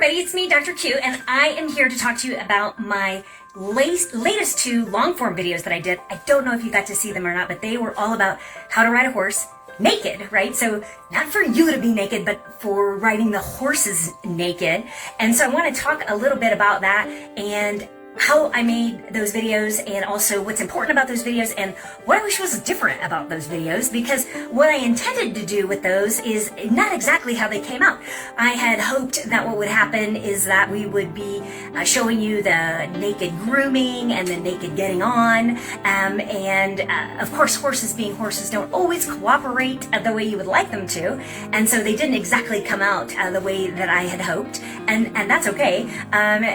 everybody, it's me, DrQ, and I am here to talk to you about my latest two long-form videos that I did. I don't know if you got to see them or not, but they were all about how to ride a horse naked, right? So not for you to be naked, but for riding the horses naked. And so I want to talk a little bit about that and how I made those videos, and also what's important about those videos and what I wish was different about those videos, because what I intended to do with those is not exactly how they came out. I had hoped that what would happen is that we would be showing you the naked grooming and the naked getting on, and of course horses being horses don't always cooperate the way you would like them to, and so they didn't exactly come out the way that I had hoped, and that's okay,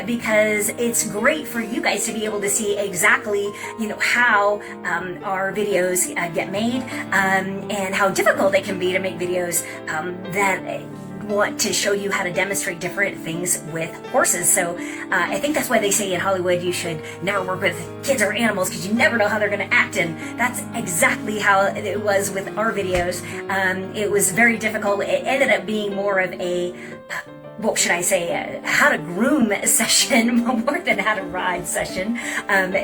because it's great for you guys to be able to see exactly, how our videos get made, and how difficult it can be to make videos that want to show you how to demonstrate different things with horses. So I think that's why they say in Hollywood you should never work with kids or animals, because you never know how they're going to act, and that's exactly how it was with our videos. It was very difficult. It ended up being more of a what should I say, how to groom session more than how to ride session,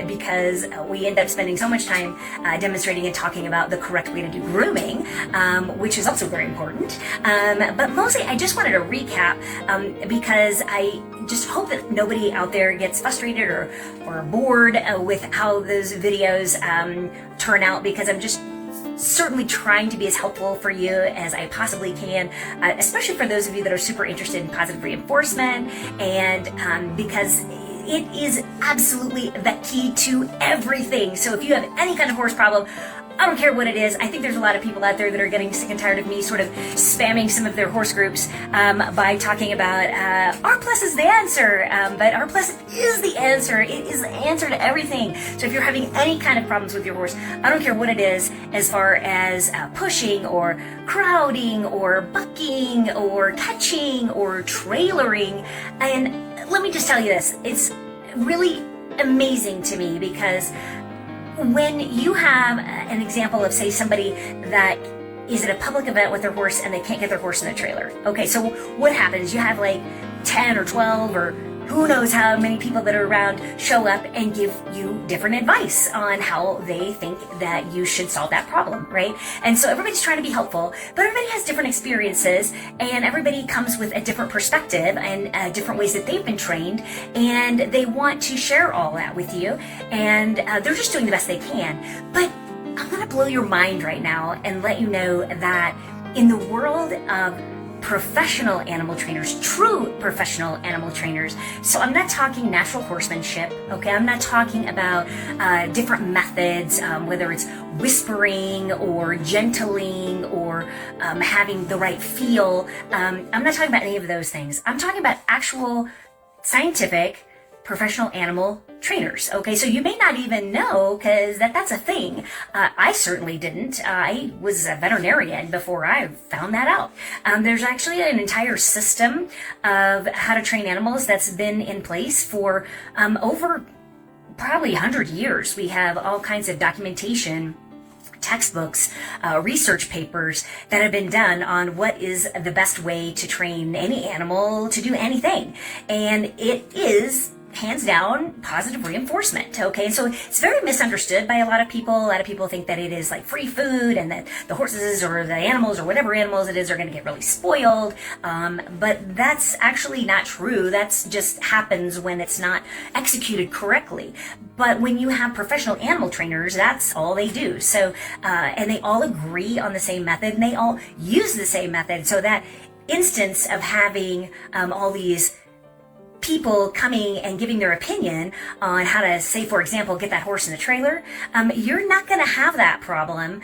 because we end up spending so much time demonstrating and talking about the correct way to do grooming, which is also very important. But mostly I just wanted to recap, because I just hope that nobody out there gets frustrated or bored with how those videos turn out, because I'm just certainly trying to be as helpful for you as I possibly can, especially for those of you that are super interested in positive reinforcement, and because it is absolutely the key to everything. So if you have any kind of horse problem, I don't care what it is. I think there's a lot of people out there that are getting sick and tired of me sort of spamming some of their horse groups by talking about R+ is the answer, but R+ is the answer. It is the answer to everything. So if you're having any kind of problems with your horse, I don't care what it is, as far as pushing or crowding or bucking or catching or trailering. And let me just tell you this, it's really amazing to me, because when you have an example of, say, somebody that is at a public event with their horse and they can't get their horse in the trailer. Okay, so what happens? You have like 10 or 12 or who knows how many people that are around show up and give you different advice on how they think that you should solve that problem, right? And so everybody's trying to be helpful, but everybody has different experiences, and everybody comes with a different perspective and different ways that they've been trained, and they want to share all that with you, and they're just doing the best they can. But I'm gonna blow your mind right now and let you know that in the world of professional animal trainers, true professional animal trainers. So I'm not talking natural horsemanship, okay? I'm not talking about different methods, whether it's whispering or gentling or having the right feel. I'm not talking about any of those things. I'm talking about actual scientific professional animal trainers. Okay, so you may not even know, because that's a thing. I certainly didn't. I was a veterinarian before I found that out. There's actually an entire system of how to train animals that's been in place for over probably 100 years. We have all kinds of documentation, textbooks, research papers that have been done on what is the best way to train any animal to do anything. And it is hands down positive reinforcement. Okay, so it's very misunderstood by a lot of people. A lot of people think that it is like free food, and that the horses or the animals or whatever animals it is are going to get really spoiled, but that's actually not true. That's just happens when it's not executed correctly. But when you have professional animal trainers, that's all they do. So and they all agree on the same method, and they all use the same method. So that instance of having all these people coming and giving their opinion on how to, say, for example, get that horse in the trailer, you're not going to have that problem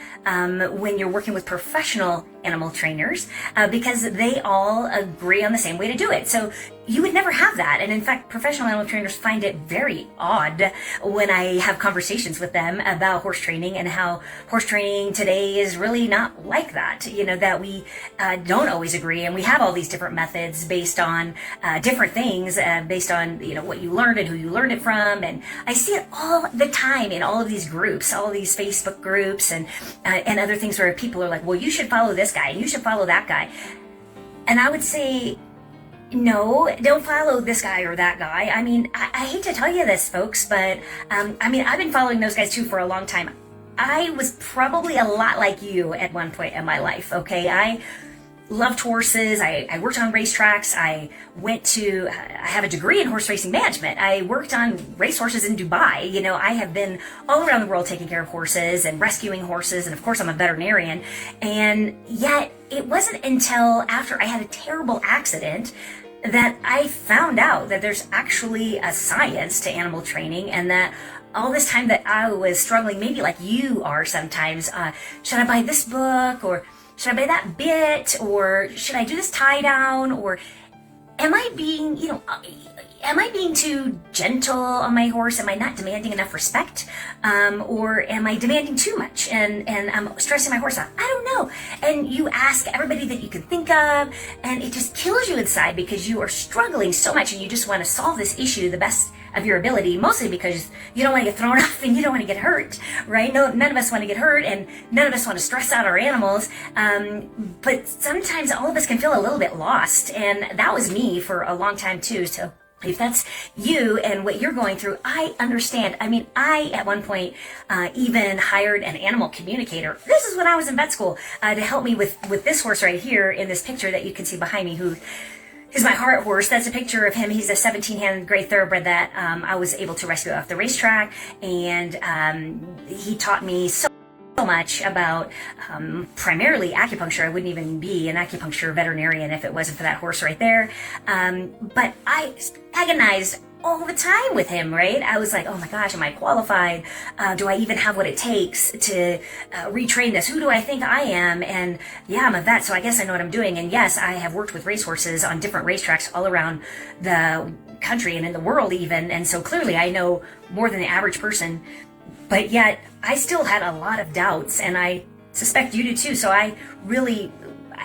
when you're working with professional animal trainers, because they all agree on the same way to do it. So you would never have that. And in fact, professional animal trainers find it very odd when I have conversations with them about horse training, and how horse training today is really not like that. That we don't always agree, and we have all these different methods based on different things, based on what you learned and who you learned it from. And I see it all the time in all of these groups, all of these Facebook groups, and other things where people are like, well, you should follow this guy and you should follow that guy. And I would say, No, don't follow this guy or that guy. I mean, I hate to tell you this, folks, but I mean, I've been following those guys too for a long time. I was probably a lot like you at one point in my life, okay? I loved horses. I worked on racetracks. I have a degree in horse racing management. I worked on racehorses in Dubai. You know, I have been all around the world taking care of horses and rescuing horses. And of course, I'm a veterinarian. And yet it wasn't until after I had a terrible accident that I found out that there's actually a science to animal training, and that all this time that I was struggling, maybe like you are sometimes, should I buy this book, or should I buy that bit, or should I do this tie down, or am I being, am I being too gentle on my horse? Am I not demanding enough respect? Or am I demanding too much and I'm stressing my horse out? I don't know. And you ask everybody that you can think of, and it just kills you inside because you are struggling so much and you just want to solve this issue the best of your ability, mostly because you don't want to get thrown off and you don't want to get hurt, right? No, none of us want to get hurt, and none of us want to stress out our animals. But sometimes all of us can feel a little bit lost, and that was me for a long time too. So if that's you and what you're going through, I understand. I mean, I at one point even hired an animal communicator. This is when I was in vet school to help me with this horse right here in this picture that you can see behind me, who is my heart horse. That's a picture of him. He's a 17-hand gray thoroughbred that I was able to rescue off the racetrack, and he taught me so much about primarily acupuncture. I wouldn't even be an acupuncture veterinarian if it wasn't for that horse right there. But I agonized all the time with him, right? I was like, oh my gosh, am I qualified? Do I even have what it takes to retrain this? Who do I think I am? And yeah, I'm a vet, so I guess I know what I'm doing. And yes, I have worked with racehorses on different racetracks all around the country and in the world even. And so clearly I know more than the average person. But yet I still had a lot of doubts, and I suspect you do too. So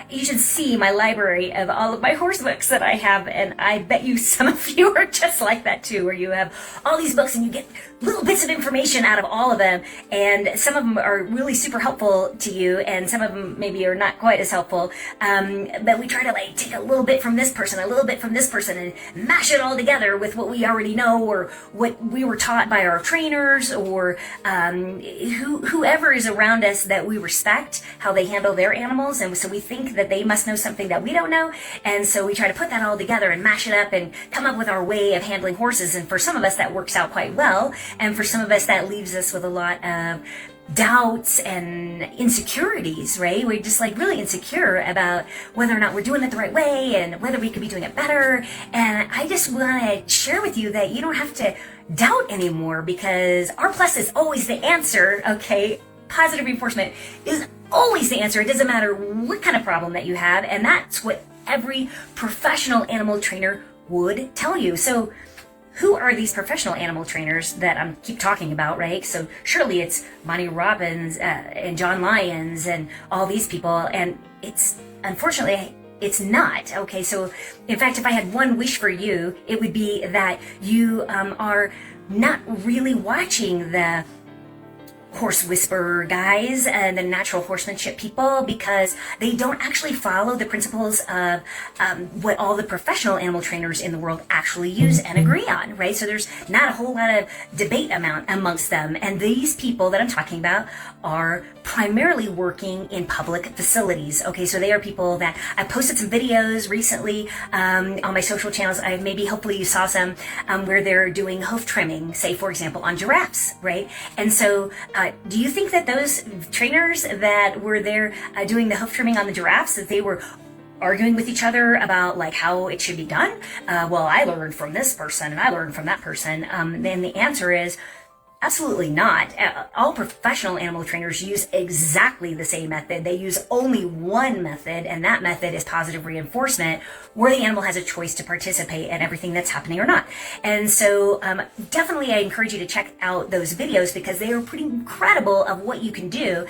you should see my library of all of my horse books that I have, and I bet you some of you are just like that too, where you have all these books and you get little bits of information out of all of them, and some of them are really super helpful to you, and some of them maybe are not quite as helpful, but we try to like take a little bit from this person, a little bit from this person, and mash it all together with what we already know, or what we were taught by our trainers, or whoever is around us that we respect, how they handle their animals, and so we think that they must know something that we don't know, and so we try to put that all together and mash it up and come up with our way of handling horses. And for some of us that works out quite well, and for some of us that leaves us with a lot of doubts and insecurities, right? We're just like really insecure about whether or not we're doing it the right way and whether we could be doing it better. And I just want to share with you that you don't have to doubt anymore, because R+ is always the answer, okay? Positive reinforcement is always the answer. It doesn't matter what kind of problem that you have, and that's what every professional animal trainer would tell you. So who are these professional animal trainers that I keep talking about, right? So surely it's Bonnie Robbins and John Lyons and all these people, and unfortunately it's not. Okay, so in fact, if I had one wish for you, it would be that you are not really watching the horse whisperer guys and the natural horsemanship people, because they don't actually follow the principles of what all the professional animal trainers in the world actually use and agree on, right? So there's not a whole lot of debate amongst them. And these people that I'm talking about are primarily working in public facilities. Okay, so they are people that I posted some videos recently on my social channels. Hopefully you saw some where they're doing hoof trimming, say for example on giraffes, right? And so do you think that those trainers that were there doing the hoof trimming on the giraffes, that they were arguing with each other about like how it should be done? Well, I learned from this person and I learned from that person. Then the answer is absolutely not. All professional animal trainers use exactly the same method. They use only one method, and that method is positive reinforcement, where the animal has a choice to participate in everything that's happening or not. And so definitely I encourage you to check out those videos, because they are pretty incredible of what you can do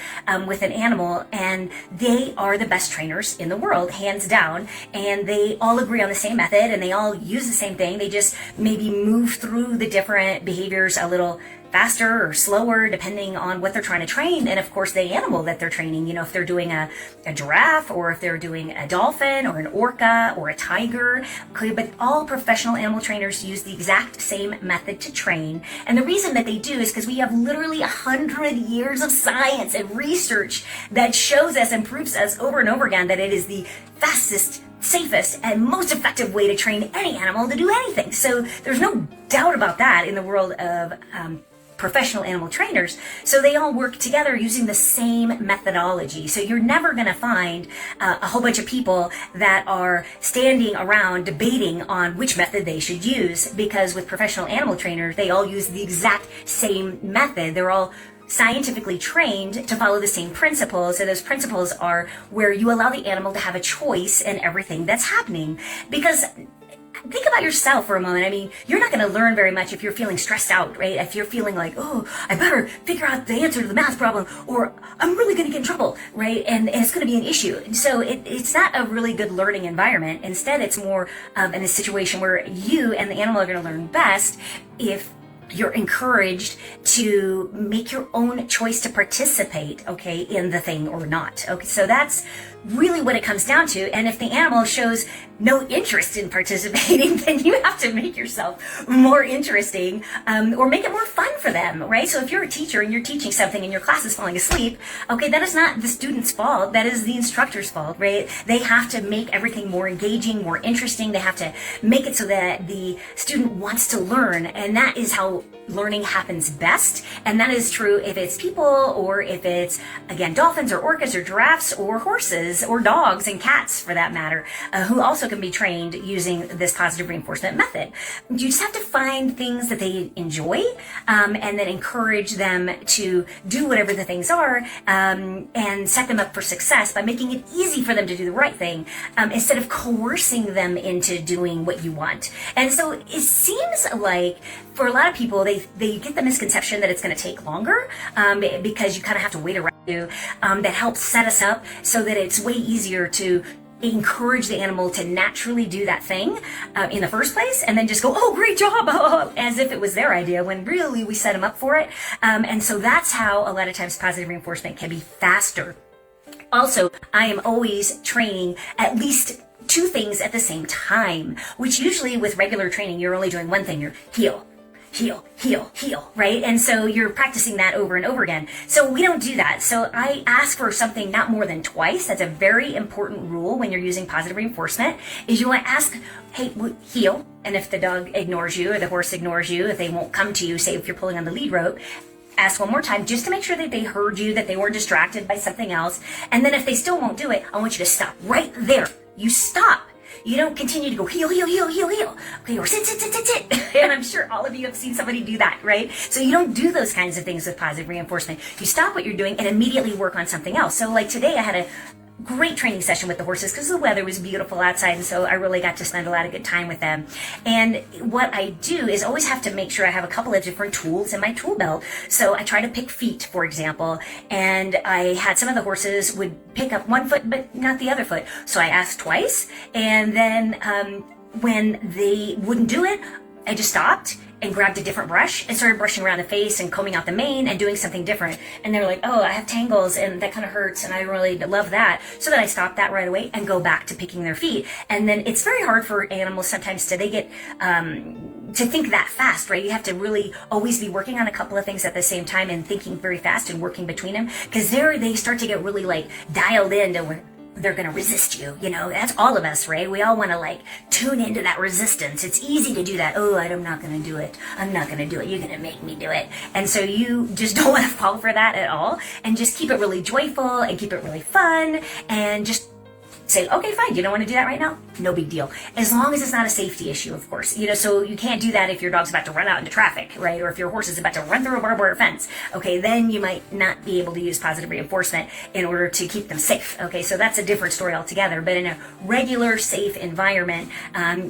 with an animal, and they are the best trainers in the world, hands down, and they all agree on the same method and they all use the same thing. They just maybe move through the different behaviors a little faster or slower depending on what they're trying to train, and of course the animal that they're training. You know, if they're doing a giraffe, or if they're doing a dolphin or an orca or a tiger. Okay, but all professional animal trainers use the exact same method to train, and the reason that they do is because we have literally 100 years of science and research that shows us and proves us over and over again that it is the fastest, safest, and most effective way to train any animal to do anything. So there's no doubt about that in the world of professional animal trainers. So they all work together using the same methodology. So you're never going to find a whole bunch of people that are standing around debating on which method they should use, because with professional animal trainers, they all use the exact same method. They're all scientifically trained to follow the same principles. So those principles are where you allow the animal to have a choice in everything that's happening. Because think about yourself for a moment. I mean, you're not going to learn very much if you're feeling stressed out, right? If you're feeling like, oh, I better figure out the answer to the math problem, or I'm really going to get in trouble, right? And it's going to be an issue. So it's not a really good learning environment. Instead, it's more in a situation where you and the animal are going to learn best if you're encouraged to make your own choice to participate, okay, in the thing or not. Okay, so that's really what it comes down to. And if the animal shows no interest in participating, then you have to make yourself more interesting, or make it more fun for them, right? So if you're a teacher and you're teaching something and your class is falling asleep, okay, that is not the student's fault. That is the instructor's fault, right? They have to make everything more engaging, more interesting. They have to make it so that the student wants to learn. And that is how learning happens best. And that is true if it's people, or if it's, again, dolphins or orcas or giraffes or horses or dogs and cats for that matter, who also can be trained using this positive reinforcement method. You just have to find things that they enjoy, and then encourage them to do whatever the things are, and set them up for success by making it easy for them to do the right thing, instead of coercing them into doing what you want. And so it seems like for a lot of people, they get the misconception that it's going to take longer, because you kind of have to wait around. That helps set us up so that it's way easier to encourage the animal to naturally do that thing in the first place, and then just go, oh, great job, as if it was their idea, when really we set them up for it. And so that's how a lot of times positive reinforcement can be faster. Also, I am always training at least 2 things at the same time, which usually with regular training, you're only doing one thing. You're heel, right? And so you're practicing that over and over again. So we don't do that. So I ask for something not more than twice. That's a very important rule when you're using positive reinforcement, is you want to ask, hey, heel. And if the dog ignores you or the horse ignores you, if they won't come to you, say if you're pulling on the lead rope, ask one more time just to make sure that they heard you, that they weren't distracted by something else. And then if they still won't do it, I want you to stop right there. You stop. You don't continue to go heel. Okay, or sit. And I'm sure all of you have seen somebody do that, right? So you don't do those kinds of things with positive reinforcement. You stop what you're doing and immediately work on something else. So like today, I had a great training session with the horses because the weather was beautiful outside, and so I really got to spend a lot of good time with them. And what I do is always have to make sure I have a couple of different tools in my tool belt. So I try to pick feet, for example, and I had some of the horses would pick up one foot but not the other foot. So I asked twice, and then when they wouldn't do it, I just stopped and grabbed a different brush and started brushing around the face and combing out the mane and doing something different. And they're like, oh, I have tangles and that kind of hurts and I really love that. So then I stop that right away and go back to picking their feet. And then it's very hard for animals sometimes to think that fast, right? You have to really always be working on a couple of things at the same time and thinking very fast and working between them, because they start to get really like dialed into where they're going to resist you. You know, that's all of us, right? We all want to like tune into that resistance. It's easy to do that. Oh, I'm not going to do it. I'm not going to do it. You're going to make me do it. And so you just don't want to fall for that at all, and just keep it really joyful and keep it really fun, and just say, okay, fine, you don't want to do that right now? No big deal. As long as it's not a safety issue, of course. You know, so you can't do that if your dog's about to run out into traffic, right? Or if your horse is about to run through a barbed wire fence. Okay, then you might not be able to use positive reinforcement in order to keep them safe. Okay, so that's a different story altogether. But in a regular, safe environment,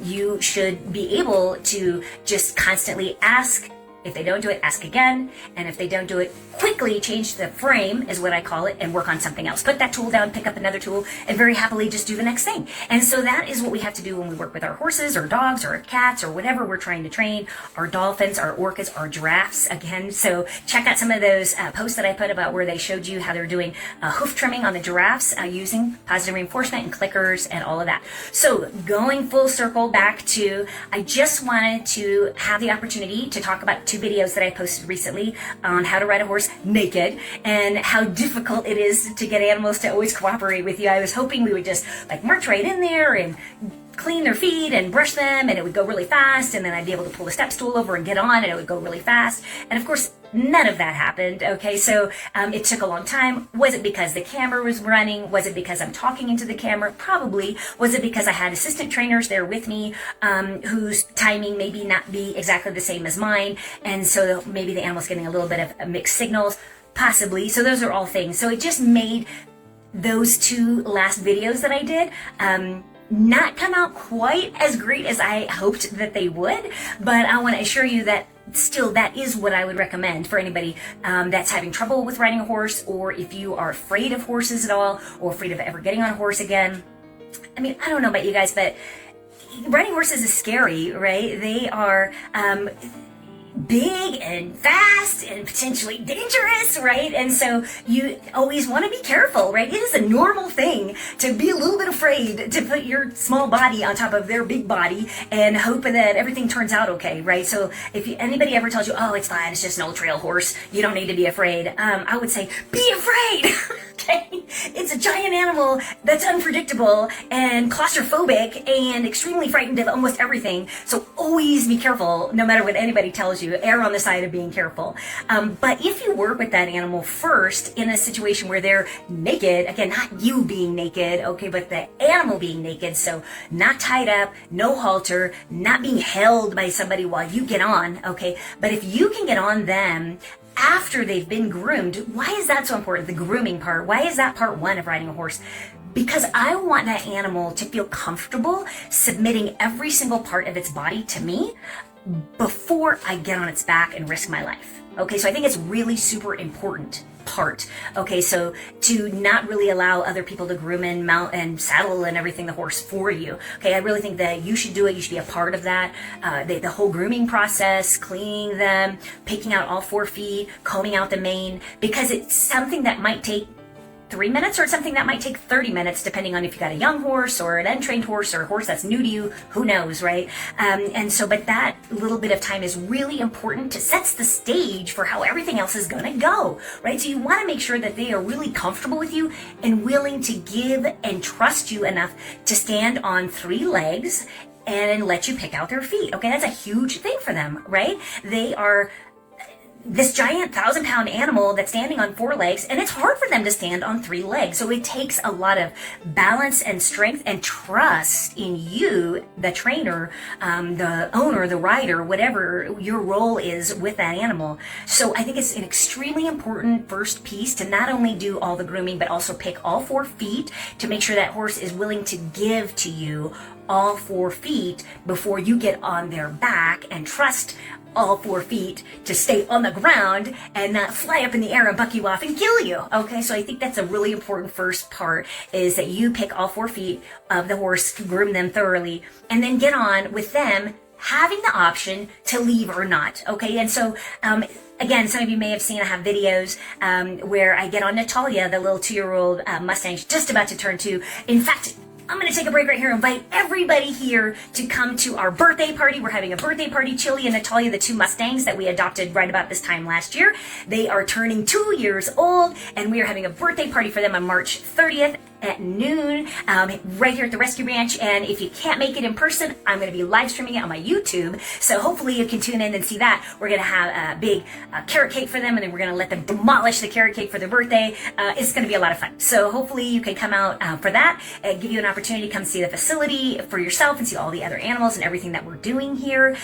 you should be able to just constantly ask If they don't do it, ask again. And if they don't do it, quickly change the frame, is what I call it, and work on something else. Put that tool down, pick up another tool, and very happily just do the next thing. And so that is what we have to do when we work with our horses or dogs or cats or whatever we're trying to train, our dolphins, our orcas, our giraffes, again. So check out some of those posts that I put about where they showed you how they're doing hoof trimming on the giraffes using positive reinforcement and clickers and all of that. So going full circle back to, I just wanted to have the opportunity to talk about 2 videos that I posted recently on how to ride a horse naked and how difficult it is to get animals to always cooperate with you. I was hoping we would just like march right in there and clean their feet and brush them, and it would go really fast, and then I'd be able to pull the step stool over and get on, and it would go really fast. And of course, none of that happened. Okay, so it took a long time. Was it because the camera was running? Was it because I'm talking into the camera? Probably. Was it because I had assistant trainers there with me whose timing maybe not be exactly the same as mine, and so maybe the animal's getting a little bit of mixed signals? Possibly. So those are all things. So it just made those 2 last videos that I did not come out quite as great as I hoped that they would, but I want to assure you that still that is what I would recommend for anybody that's having trouble with riding a horse, or if you are afraid of horses at all, or afraid of ever getting on a horse again. I mean, I don't know about you guys, but riding horses is scary, right? They are big and fast and potentially dangerous, right? And so you always want to be careful, right? It is a normal thing to be a little bit afraid to put your small body on top of their big body and hope that everything turns out okay, right? So if anybody ever tells you, oh, it's fine, it's just an old trail horse, you don't need to be afraid, I would say, be afraid. Okay? It's a giant animal that's unpredictable and claustrophobic and extremely frightened of almost everything. So always be careful, no matter what anybody tells you. Err on the side of being careful. But if you work with that animal first in a situation where they're naked, again, not you being naked, okay, but the animal being naked, so not tied up, no halter, not being held by somebody while you get on, okay, but if you can get on them after they've been groomed, why is that so important? The grooming part. Why is that part 1 of riding a horse? Because I want that animal to feel comfortable submitting every single part of its body to me before I get on its back and risk my life. Okay, so I think it's really super important part. Okay, so to not really allow other people to groom and mount and saddle and everything the horse for you. Okay, I really think that you should do it. You should be a part of that. The whole grooming process, cleaning them, picking out all 4 feet, combing out the mane, because it's something that might take 3 minutes or something that might take 30 minutes, depending on if you got a young horse or an untrained horse or a horse that's new to you, who knows, right? And so, but that little bit of time is really important to sets the stage for how everything else is going to go, right? So you want to make sure that they are really comfortable with you and willing to give and trust you enough to stand on 3 legs and let you pick out their feet. Okay, that's a huge thing for them, right? They are this giant 1,000-pound animal that's standing on 4 legs, and it's hard for them to stand on 3 legs. So it takes a lot of balance and strength and trust in you, the trainer, the owner, the rider, whatever your role is with that animal. So I think it's an extremely important first piece to not only do all the grooming, but also pick all 4 feet to make sure that horse is willing to give to you all 4 feet before you get on their back, and trust all 4 feet to stay on the ground and not fly up in the air and buck you off and kill you. Okay, so I think that's a really important first part, is that you pick all 4 feet of the horse, groom them thoroughly, and then get on with them having the option to leave or not. Okay, and so again, some of you may have seen I have videos where I get on Natalia, the little 2-year-old Mustang, just about to turn 2. In fact, I'm going to take a break right here and invite everybody here to come to our birthday party. We're having a birthday party. Chili and Natalia, the 2 Mustangs that we adopted right about this time last year. They are turning 2 years old, and we are having a birthday party for them on March 30th at noon right here at the ResqRanch. And if you can't make it in person, I'm going to be live streaming it on my YouTube. So hopefully you can tune in and see that. We're going to have a big carrot cake for them, and then we're going to let them demolish the carrot cake for their birthday. It's going to be a lot of fun. So hopefully you can come out for that, give you an opportunity to come see the facility for yourself and see all the other animals and everything that we're doing here.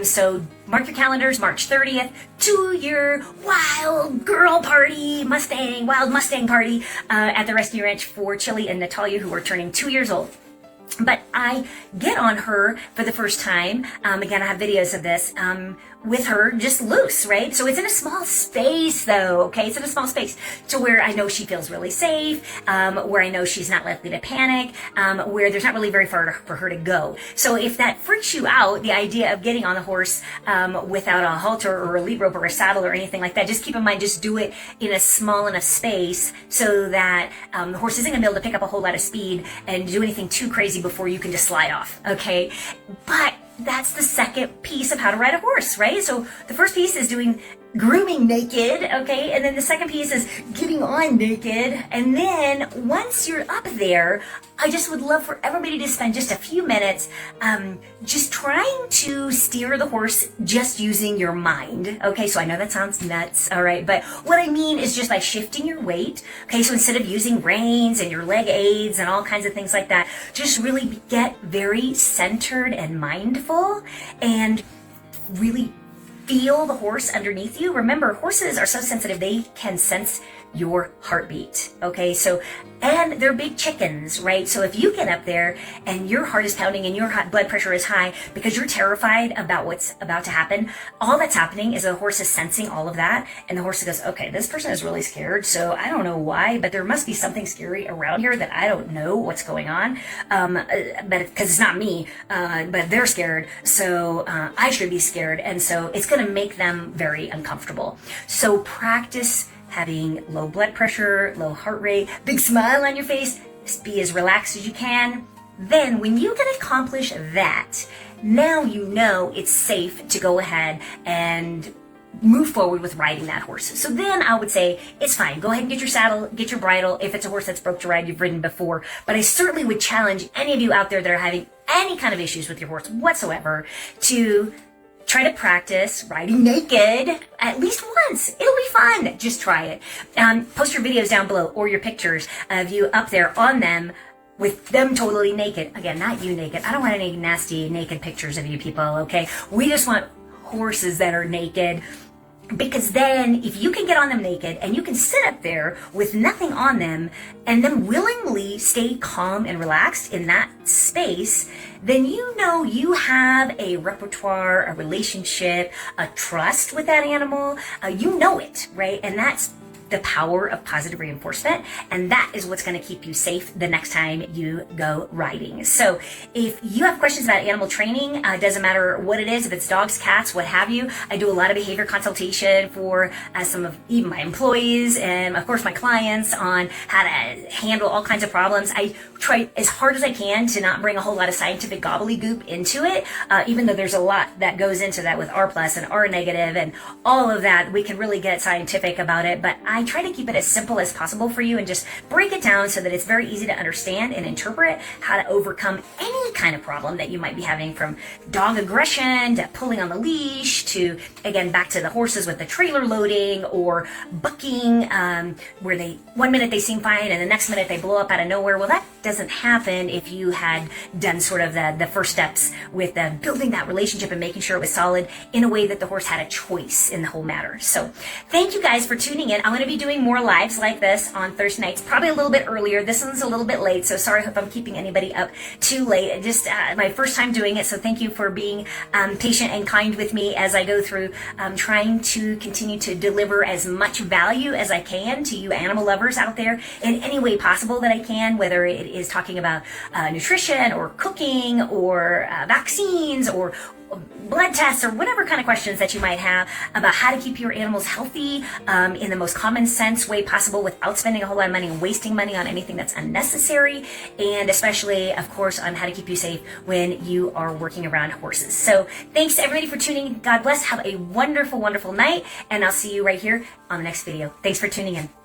So mark your calendars, March 30th, 2-year wild girl party, wild Mustang party at the ResqRanch for Chili and Natalia, who are turning 2 years old. But I get on her for the first time. Again, I have videos of this with her just loose, right? So it's in a small space though, okay? It's in a small space to where I know she feels really safe, where I know she's not likely to panic, where there's not really very far for her to go. So if that freaks you out, the idea of getting on the horse without a halter or a lead rope or a saddle or anything like that, just keep in mind, just do it in a small enough space so that the horse isn't gonna be able to pick up a whole lot of speed and do anything too crazy before you can just slide off, okay? But that's the second piece of how to ride a horse, right? So the first piece is doing grooming naked, okay? And then the second piece is getting on naked. And then once you're up there, I just would love for everybody to spend just a few minutes just trying to steer the horse just using your mind, okay? So I know that sounds nuts, all right? But what I mean is just by shifting your weight, okay? So instead of using reins and your leg aids and all kinds of things like that, just really get very centered and mindful and really feel the horse underneath you. Remember, horses are so sensitive, they can sense your heartbeat, okay? So, and they're big chickens, right? So if you get up there and your heart is pounding and your blood pressure is high because you're terrified about what's about to happen, all that's happening is the horse is sensing all of that, and the horse goes, okay, this person is really scared, so I don't know why, but there must be something scary around here that I don't know what's going on, but because it's not me, but they're scared, so I should be scared, and so it's going to make them very uncomfortable. So practice having low blood pressure, low heart rate, big smile on your face, be as relaxed as you can. Then when you can accomplish that, now you know it's safe to go ahead and move forward with riding that horse. So then I would say it's fine. Go ahead and get your saddle, get your bridle. If it's a horse that's broke to ride, you've ridden before. But I certainly would challenge any of you out there that are having any kind of issues with your horse whatsoever to try to practice riding naked at least once. It'll be fun. Just try it. Post your videos down below or your pictures of you up there on them with them totally naked. Again, not you naked. I don't want any nasty naked pictures of you people, okay? We just want horses that are naked, because then if you can get on them naked and you can sit up there with nothing on them and then willingly stay calm and relaxed in that space, then you know you have a repertoire, a relationship, a trust with that animal. You know it, right? And that's the power of positive reinforcement, and that is what's going to keep you safe the next time you go riding. So if you have questions about animal training, doesn't matter what it is, if it's dogs, cats, what have you, I do a lot of behavior consultation for some of even my employees and of course my clients on how to handle all kinds of problems. I try as hard as I can to not bring a whole lot of scientific gobbledygook into it, even though there's a lot that goes into that with R plus and R negative and all of that. We can really get scientific about it, but I try to keep it as simple as possible for you and just break it down so that it's very easy to understand and interpret how to overcome any kind of problem that you might be having, from dog aggression to pulling on the leash to, again, back to the horses with the trailer loading or bucking, where they, one minute they seem fine and the next minute they blow up out of nowhere. Well, that doesn't happen if you had done sort of the first steps with building that relationship and making sure it was solid in a way that the horse had a choice in the whole matter. So thank you guys for tuning in. I'm going to be doing more lives like this on Thursday nights, probably a little bit earlier. This one's a little bit late, so sorry if I'm keeping anybody up too late. Just my first time doing it, so thank you for being patient and kind with me as I go through trying to continue to deliver as much value as I can to you animal lovers out there in any way possible that I can, whether it is talking about nutrition or cooking or vaccines or blood tests or whatever kind of questions that you might have about how to keep your animals healthy in the most common sense way possible without spending a whole lot of money and wasting money on anything that's unnecessary, and especially, of course, on how to keep you safe when you are working around horses. So thanks everybody for tuning in. God bless. Have a wonderful, wonderful night, and I'll see you right here on the next video. Thanks for tuning in.